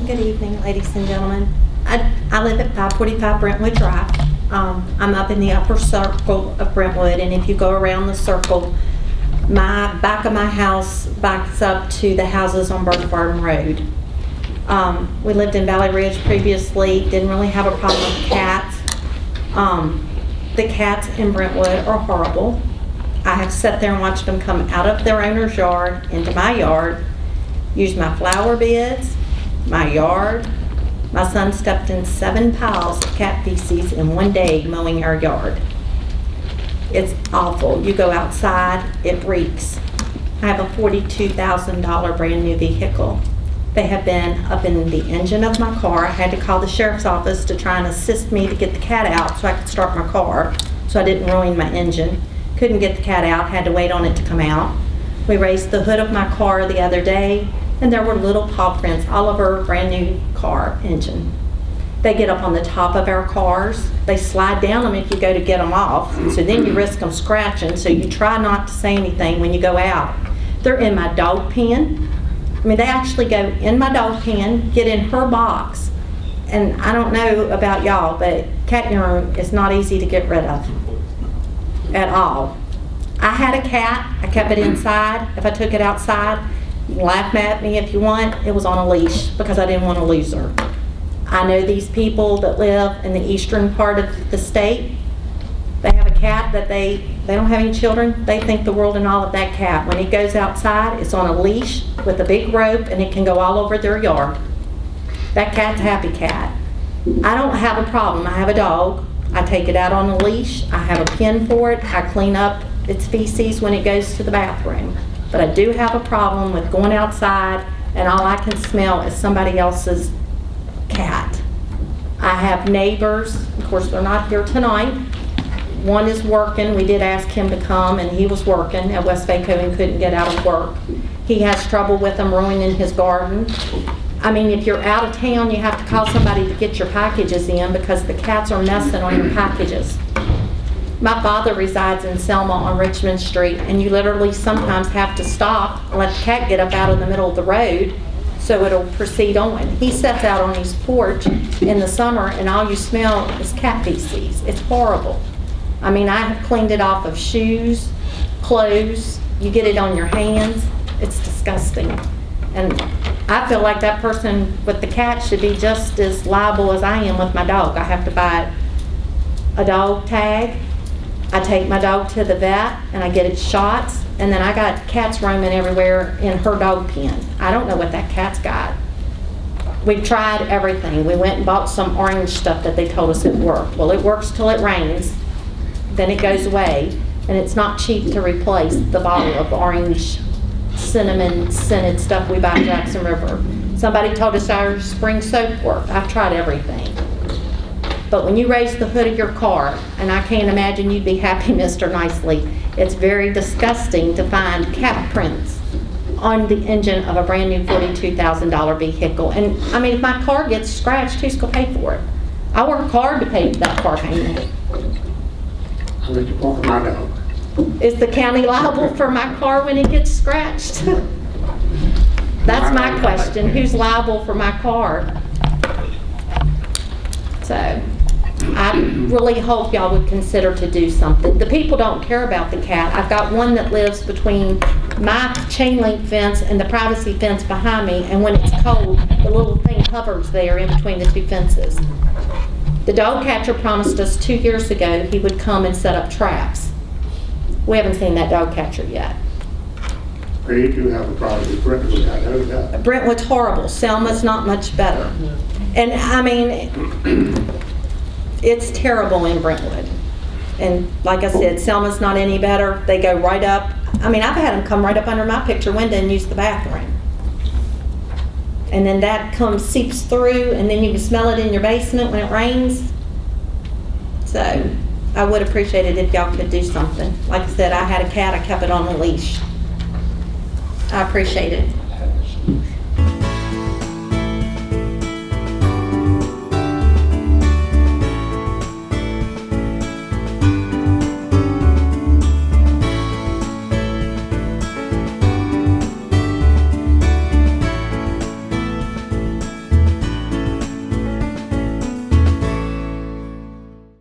Good evening, ladies and gentlemen. I live at 545 Brentwood Drive. I'm up in the upper circle of Brentwood, and if you go around the circle, my back of my house backs up to the houses on Brentwood Road. We lived in Valley Ridge previously, didn't really have a problem with cats. The cats in Brentwood are horrible. I have sat there and watched them come out of their owner's yard into my yard, use my flower beds, my yard. My son stepped in 7 piles of cat feces in one day mowing our yard. It's awful. You go outside, it reeks. I have a $42,000 brand new vehicle. They have been up in the engine of my car. I had to call the sheriff's office to try and assist me to get the cat out so I could start my car, so I didn't ruin my engine. Couldn't get the cat out, had to wait on it to come out. We raised the hood of my car the other day, and there were little paw prints all over a brand new car engine. They get up on the top of our cars. They slide down them if you go to get them off, so then you risk them scratching, so you try not to say anything when you go out. They're in my dog pen. I mean, they actually go in my dog pen, get in her box, and I don't know about y'all, but cat urine is not easy to get rid of at all. I had a cat. I kept it inside. If I took it outside, you can laugh at me if you want, it was on a leash because I didn't want to lose her. I know these people that live in the eastern part of the state. They have a cat that they don't have any children. They think the world and all of that cat. When it goes outside, it's on a leash with a big rope and it can go all over their yard. That cat's a happy cat. I don't have a problem. I have a dog. I take it out on a leash. I have a pen for it. I clean up its feces when it goes to the bathroom. But I do have a problem with going outside and all I can smell is somebody else's cat. I have neighbors. Of course, they're not here tonight. One is working. We did ask him to come, and he was working at West Vaco and couldn't get out of work. He has trouble with them ruining his garden. I mean, if you're out of town, you have to call somebody to get your packages in because the cats are messing on your packages. My father resides in Selma on Richmond Street, and you literally sometimes have to stop and let the cat get up out of the middle of the road so it'll proceed on. He sits out on his porch in the summer, and all you smell is cat feces. It's horrible. I mean, I have cleaned it off of shoes, clothes. You get it on your hands. It's disgusting. And I feel like that person with the cat should be just as liable as I am with my dog. I have to buy a dog tag. I take my dog to the vet and I get its shots, and then I got cats roaming everywhere in her dog pen. I don't know what that cat's got. We've tried everything. We went and bought some orange stuff that they told us it worked. Well, it works till it rains, then it goes away, and it's not cheap to replace the bottle of orange cinnamon scented stuff we buy at Jackson River. Somebody told us our spring soap worked. I've tried everything. But when you raise the hood of your car, and I can't imagine you'd be happy, Mr. Nicely, it's very disgusting to find cat prints on the engine of a brand new $42,000 vehicle. And I mean, if my car gets scratched, who's going to pay for it? I work hard to pay that car payment. I let you walk my dog. Is the county liable for my car when it gets scratched? That's my question. Who's liable for my car? So I really hope y'all would consider to do something. The people don't care about the cat. I've got one that lives between my chain link fence and the privacy fence behind me, and when it's cold, the little thing hovers there in between the two fences. The dog catcher promised us 2 years ago he would come and set up traps. We haven't seen that dog catcher yet. We do have a problem with Brentwood, I know that. Brentwood's horrible. Selma's not much better. And I mean, it's terrible in Brentwood. And like I said, Selma's not any better. They go right up. I mean, I've had them come right up under my picture window and use the bathroom. And then that seeps through, and then you can smell it in your basement when it rains. So I would appreciate it if y'all could do something. Like I said, I had a cat, I kept it on a leash. I appreciate it.